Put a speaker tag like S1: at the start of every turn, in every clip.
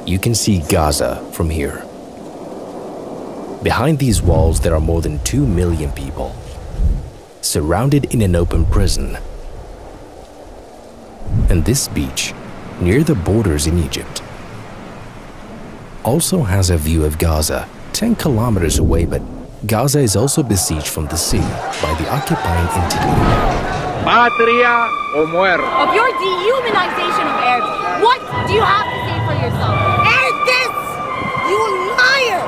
S1: You can see Gaza from here. Behind these walls, there are more than 2 million people, surrounded in an open prison. And this beach, near the borders in Egypt, also has a view of Gaza 10 kilometers away, but Gaza is also besieged from the sea by the occupying entity.
S2: Patria o muerte.
S3: Of your dehumanization of Arabs, what do you have to say for yourself? And this, you liar!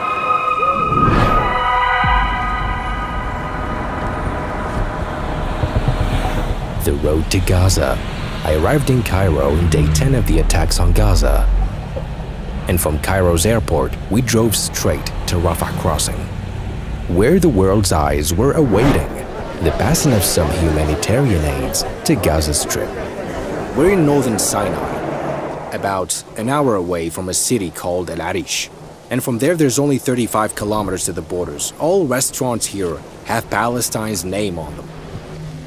S1: The road to Gaza. I arrived in Cairo in day 10 of the attacks on Gaza. And from Cairo's airport, we drove straight to Rafah crossing, where the world's eyes were awaiting the passing of some humanitarian aids to Gaza Strip. We're in northern Sinai, about an hour away from a city called El Arish. And from there's only 35 kilometers to the borders. All restaurants here have Palestine's name on them.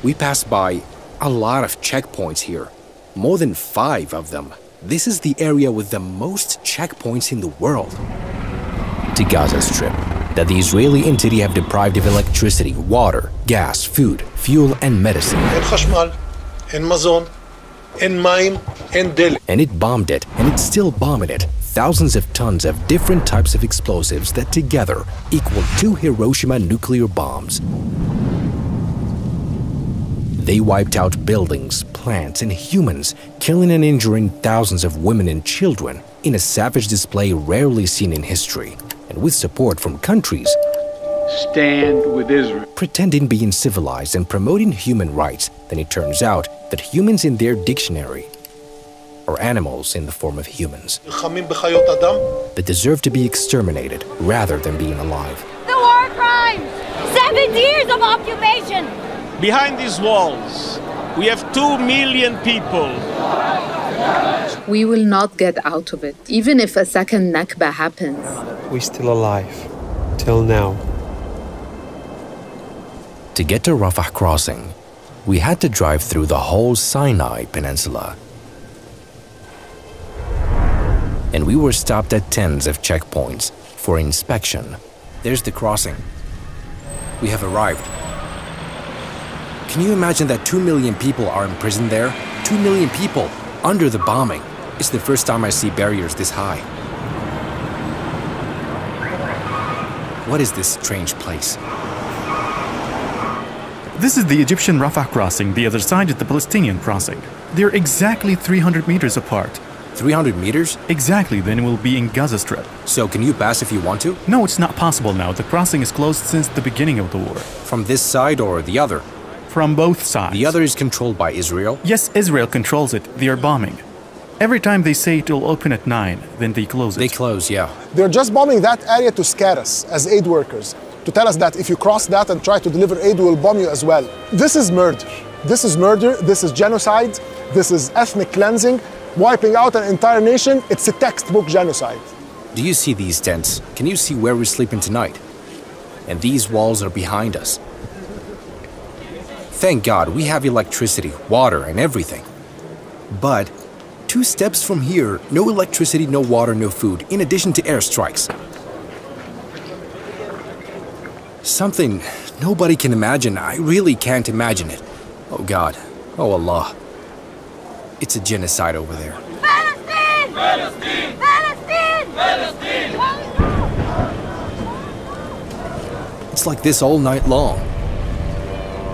S1: We passed by a lot of checkpoints here, more than 5 of them. This is the area with the most checkpoints in the world. To Gaza Strip, that the Israeli entity have deprived of electricity, water, gas, food, fuel, and medicine. And it bombed it, and it's still bombing it. Thousands of tons of different types of explosives that together equal 2 Hiroshima nuclear bombs. They wiped out buildings, plants, and humans, killing and injuring thousands of women and children in a savage display rarely seen in history, and with support from countries
S2: Stand with Israel,
S1: pretending being civilized and promoting human rights. Then it turns out that humans in their dictionary are animals in the form of humans that deserve to be exterminated rather than being alive.
S3: The war crimes! 7 years of occupation!
S4: Behind these walls, we have 2 million people.
S5: We will not get out of it, even if a second Nakba happens.
S6: We're still alive, till now.
S1: To get to Rafah crossing, we had to drive through the whole Sinai Peninsula. And we were stopped at tens of checkpoints for inspection. There's the crossing. We have arrived. Can you imagine that 2 million people are imprisoned there? 2 million people under the bombing. It's the first time I see barriers this high. What is this strange place?
S7: This is the Egyptian Rafah crossing. The other side is the Palestinian crossing. They're exactly 300 meters apart.
S1: 300 meters?
S7: Exactly, then we'll be in Gaza Strip.
S1: So can you pass if you want to?
S7: No, it's not possible now. The crossing is closed since the beginning of the war.
S1: From this side or the other?
S7: From both sides.
S1: The other is controlled by Israel?
S7: Yes, Israel controls it. They are bombing. Every time they say it will open at 9, then they close it.
S1: They close, yeah.
S8: They're just bombing that area to scare us as aid workers, to tell us that if you cross that and try to deliver aid, we'll bomb you as well. This is murder. This is murder. This is genocide. This is ethnic cleansing, wiping out an entire nation. It's a textbook genocide.
S1: Do you see these tents? Can you see where we're sleeping tonight? And these walls are behind us. Thank God we have electricity, water, and everything. But 2 steps from here, no electricity, no water, no food, in addition to airstrikes. Something nobody can imagine. I really can't imagine it. Oh God. Oh Allah. It's a genocide over there.
S3: Palestine! Palestine! Palestine! Palestine!
S1: It's like this all night long.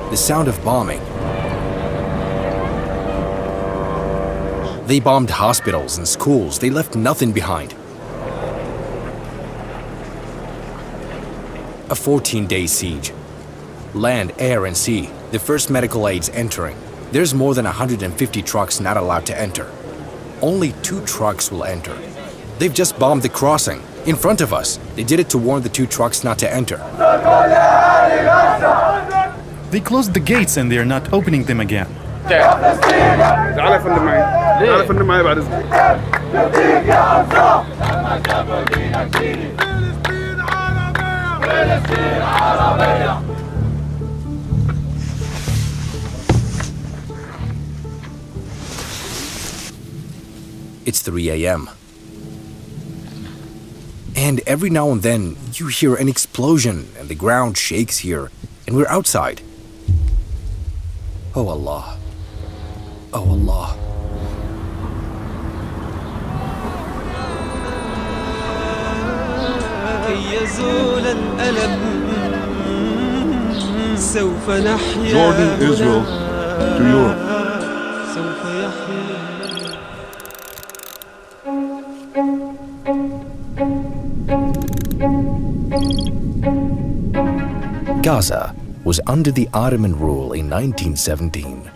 S1: The sound of bombing. They bombed hospitals and schools. They left nothing behind. A 14-day siege. Land, air, and sea. The first medical aids entering. There's more than 150 trucks not allowed to enter. Only 2 trucks will enter. They've just bombed the crossing in front of us. They did it to warn the 2 trucks not to enter.
S7: They closed the gates and they're not opening them again.
S1: It's 3 a.m. And every now and then, you hear an explosion and the ground shakes here, and we're outside. Oh Allah. Oh Allah.
S9: Jordan, Israel, to Europe.
S1: Gaza was under the Ottoman rule in 1917,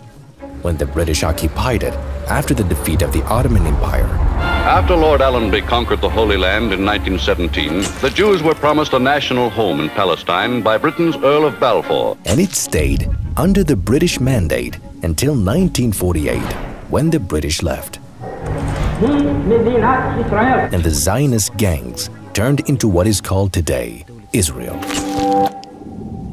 S1: when the British occupied it after the defeat of the Ottoman Empire.
S10: After Lord Allenby conquered the Holy Land in 1917, the Jews were promised a national home in Palestine by Britain's Earl of Balfour.
S1: And it stayed under the British mandate until 1948, when the British left. And the Zionist gangs turned into what is called today Israel.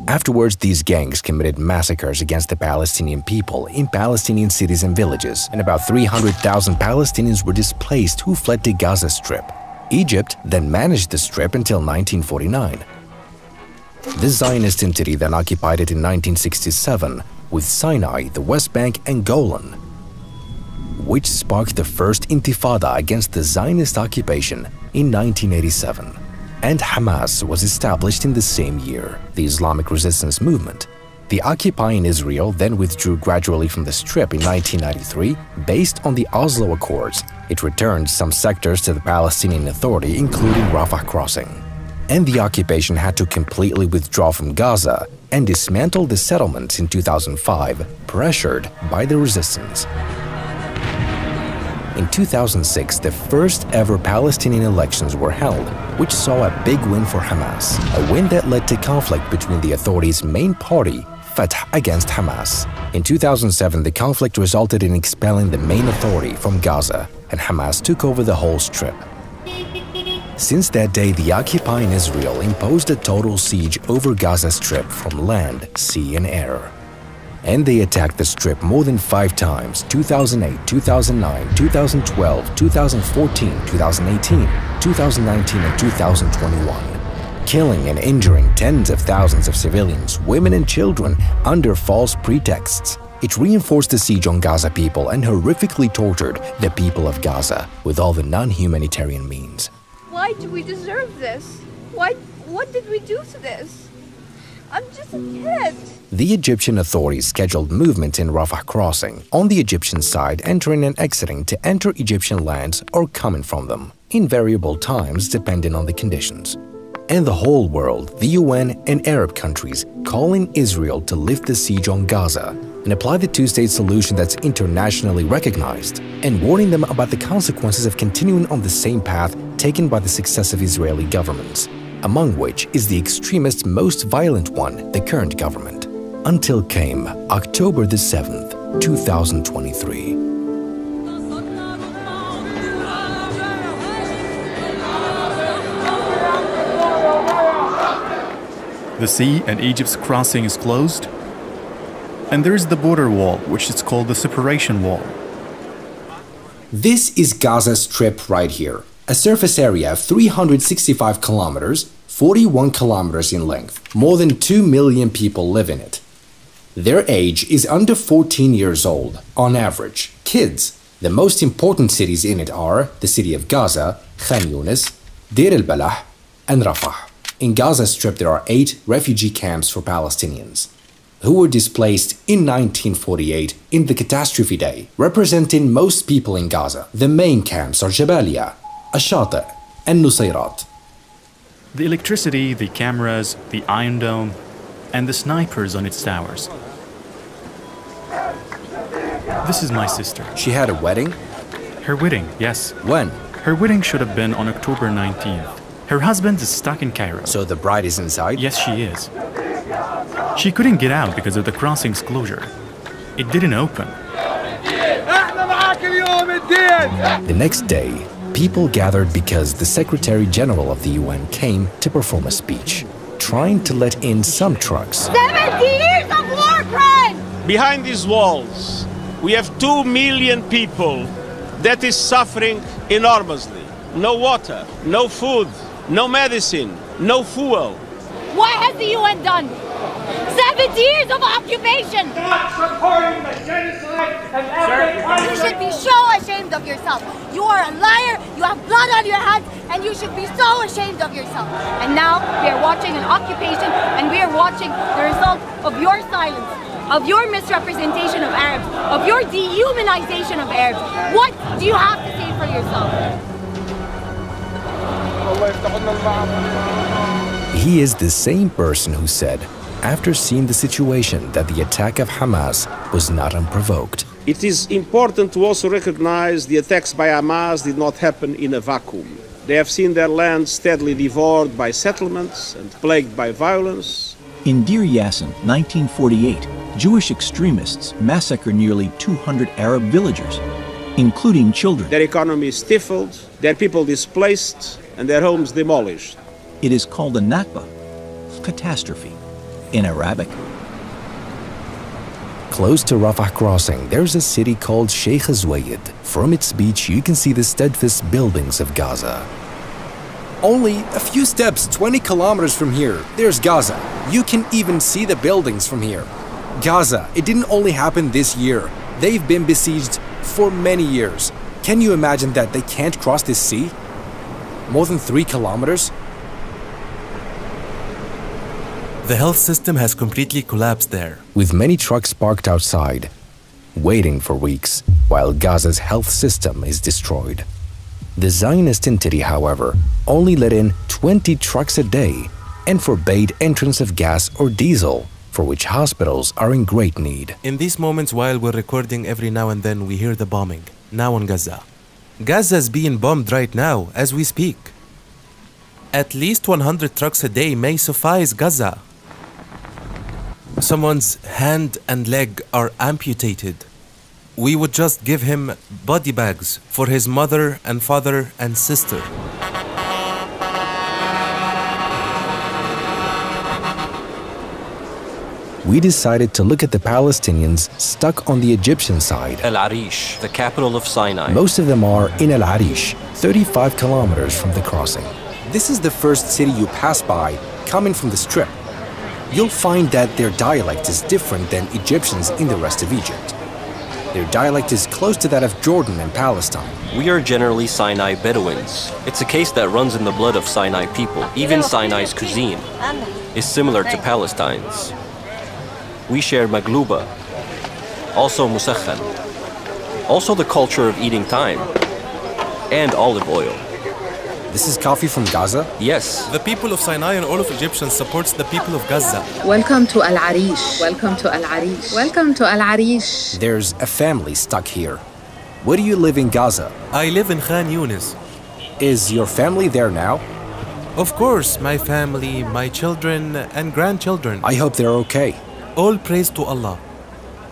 S1: Afterwards, these gangs committed massacres against the Palestinian people in Palestinian cities and villages, and about 300,000 Palestinians were displaced who fled to Gaza Strip. Egypt then managed the Strip until 1949. The Zionist entity then occupied it in 1967, with Sinai, the West Bank, and Golan, which sparked the first intifada against the Zionist occupation in 1987. And Hamas was established in the same year, the Islamic Resistance Movement. The occupying Israel then withdrew gradually from the Strip in 1993 based on the Oslo Accords. It returned some sectors to the Palestinian Authority, including Rafah Crossing. And the occupation had to completely withdraw from Gaza and dismantle the settlements in 2005, pressured by the resistance. In 2006, the first ever Palestinian elections were held, which saw a big win for Hamas, a win that led to conflict between the authorities' main party, Fatah, against Hamas. In 2007, the conflict resulted in expelling the main authority from Gaza, and Hamas took over the whole Strip. Since that day, the occupying Israel imposed a total siege over Gaza Strip from land, sea, and air. And they attacked the Strip more than 5 times: 2008, 2009, 2012, 2014, 2018, 2019, and 2021, killing and injuring tens of thousands of civilians, women and children under false pretexts. It reinforced the siege on Gaza people and horrifically tortured the people of Gaza with all the non-humanitarian means.
S3: Why do we deserve this? What did we do to this? I'm just a kid.
S1: The Egyptian authorities scheduled movements in Rafah Crossing on the Egyptian side, entering and exiting to enter Egyptian lands or coming from them, in variable times depending on the conditions. And the whole world, the UN and Arab countries, calling Israel to lift the siege on Gaza and apply the two-state solution that's internationally recognized, and warning them about the consequences of continuing on the same path taken by the successive Israeli governments, among which is the extremist, most violent one, the current government. Until came October the 7th, 2023.
S7: The sea at Egypt's crossing is closed, and there is the border wall, which is called the separation wall.
S1: This is Gaza Strip right here, a surface area of 365 kilometers, 41 kilometers in length. More than 2 million people live in it. Their age is under 14 years old, on average. Kids. The most important cities in it are the city of Gaza, Khan Yunis, Deir al-Balah, and Rafah. In Gaza Strip, there are 8 refugee camps for Palestinians who were displaced in 1948 in the Catastrophe Day, representing most people in Gaza. The main camps are Jabalia, Ashata, and Nusayrat.
S7: The electricity, the cameras, the Iron Dome, and the snipers on its towers. This is my sister.
S1: She had a wedding?
S7: Her wedding, yes.
S1: When?
S7: Her wedding should have been on October 19th. Her husband is stuck in Cairo.
S1: So the bride is inside?
S7: Yes, she is. She couldn't get out because of the crossing's closure. It didn't open.
S1: The next day, people gathered because the Secretary General of the UN came to perform a speech, trying to let in some trucks.
S3: 70 years of war crimes!
S4: Behind these walls, we have 2 million people that is suffering enormously. No water, no food, no medicine, no fuel.
S3: What has the UN done? 70 years of occupation!
S2: Not supporting the genocide of every
S3: You should be so ashamed of yourself. You are a liar, you have blood on your hands, and you should be so ashamed of yourself. And now we are watching an occupation, and we are watching the result of your silence, of your misrepresentation of Arabs, of your dehumanization of Arabs. What do you have to say for yourself?
S1: He is the same person who said, after seeing the situation, that the attack of Hamas was not unprovoked.
S4: It is important to also recognize the attacks by Hamas did not happen in a vacuum. They have seen their land steadily devoured by settlements and plagued by violence.
S11: In Deir Yassin, 1948, Jewish extremists massacred nearly 200 Arab villagers, including children.
S4: Their economy stifled, their people displaced, and their homes demolished.
S11: It is called a Nakba, catastrophe, in Arabic.
S1: Close to Rafah crossing, there's a city called Sheikh Zayed. From its beach, you can see the steadfast buildings of Gaza. Only a few steps, 20 kilometers from here, there's Gaza. You can even see the buildings from here. Gaza, it didn't only happen this year. They've been besieged for many years. Can you imagine that they can't cross this sea? More than 3 kilometers?
S12: The health system has completely collapsed there.
S1: With many trucks parked outside, waiting for weeks, while Gaza's health system is destroyed. The Zionist entity, however, only let in 20 trucks a day and forbade entrance of gas or diesel, for which hospitals are in great need.
S12: In these moments while we're recording, every now and then we hear the bombing, now on Gaza. Gaza is being bombed right now as we speak. At least 100 trucks a day may suffice Gaza. Someone's hand and leg are amputated. We would just give him body bags for his mother and father and sister.
S1: We decided to look at the Palestinians stuck on the Egyptian side.
S13: El Arish, the capital of Sinai.
S1: Most of them are in El Arish, 35 kilometers from the crossing. This is the first city you pass by coming from the Strip. You'll find that their dialect is different than Egyptians in the rest of Egypt. Their dialect is close to that of Jordan and Palestine.
S13: We are generally Sinai Bedouins. It's a case that runs in the blood of Sinai people. Even Sinai's cuisine is similar to Palestine's. We share magluba, also musakhan, also the culture of eating thyme, and olive oil.
S1: This is coffee from Gaza?
S13: Yes.
S12: The people of Sinai and all of Egyptians supports the people of Gaza.
S5: Welcome to Al Arish. Welcome to Al Arish. Welcome to Al Arish.
S1: There's a family stuck here. Where do you live in Gaza?
S12: I live in Khan Yunis.
S1: Is your family there now?
S12: Of course, my family, my children and grandchildren.
S1: I hope they're okay.
S12: All praise to Allah.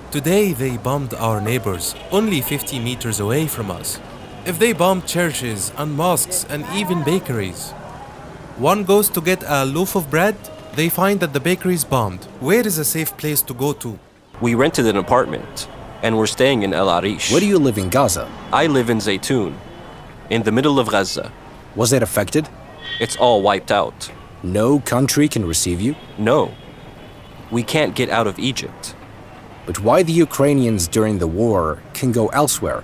S12: Today they bombed our neighbors, only 50 meters away from us. If they bombed churches and mosques and even bakeries, one goes to get a loaf of bread, they find that the bakery is bombed. Where is a safe place to go to?
S13: We rented an apartment and we're staying in El Arish.
S1: Where do you live in Gaza?
S13: I live in Zaytun, in the middle of Gaza.
S1: Was it affected?
S13: It's all wiped out.
S1: No country can receive you?
S13: No. We can't get out of Egypt.
S1: But why the Ukrainians during the war can go elsewhere?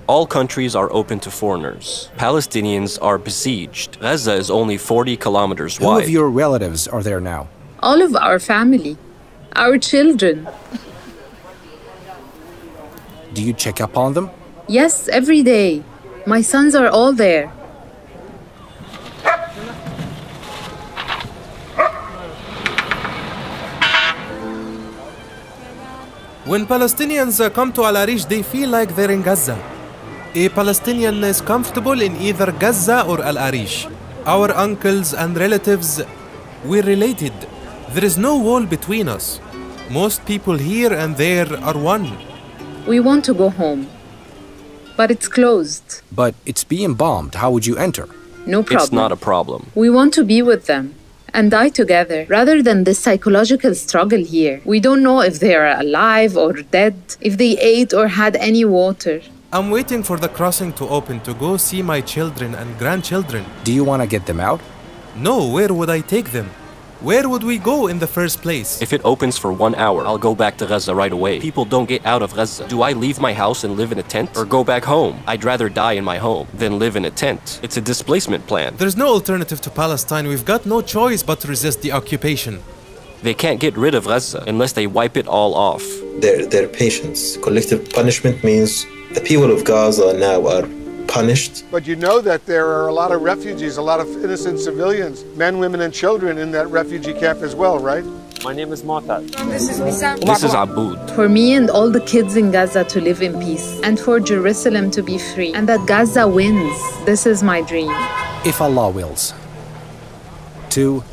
S13: All countries are open to foreigners. Palestinians are besieged. Gaza is only 40 kilometers wide.
S1: Who of your relatives are there now?
S5: All of our family, our children.
S1: Do you check up on them?
S5: Yes, every day. My sons are all there.
S12: When Palestinians come to Al Arish, they feel like they're in Gaza. A Palestinian is comfortable in either Gaza or Al Arish. Our uncles and relatives, we're related. There is no wall between us. Most people here and there are one.
S5: We want to go home, but it's closed.
S1: But it's being bombed. How would you enter?
S5: No problem.
S13: It's not a problem.
S5: We want to be with them and die together, rather than this psychological struggle here. We don't know if they are alive or dead, if they ate or had any water.
S12: I'm waiting for the crossing to open to go see my children and grandchildren.
S1: Do you want to get them out?
S12: No, where would I take them? Where would we go in the first place?
S13: If it opens for 1 hour, I'll go back to Gaza right away. People don't get out of Gaza. Do I leave my house and live in a tent? Or go back home? I'd rather die in my home than live in a tent. It's a displacement plan.
S12: There's no alternative to Palestine. We've got no choice but to resist the occupation.
S13: They can't get rid of Gaza unless they wipe it all off.
S14: Their patience. Collective punishment means the people of Gaza now are punished.
S15: But you know that there are a lot of refugees, a lot of innocent civilians, men, women, and children in that refugee camp as well, right?
S16: My name is Mu'tad.
S13: This is Aboud.
S5: For me and all the kids in Gaza to live in peace, and for Jerusalem to be free, and that Gaza wins. This is my dream.
S1: If Allah wills. 2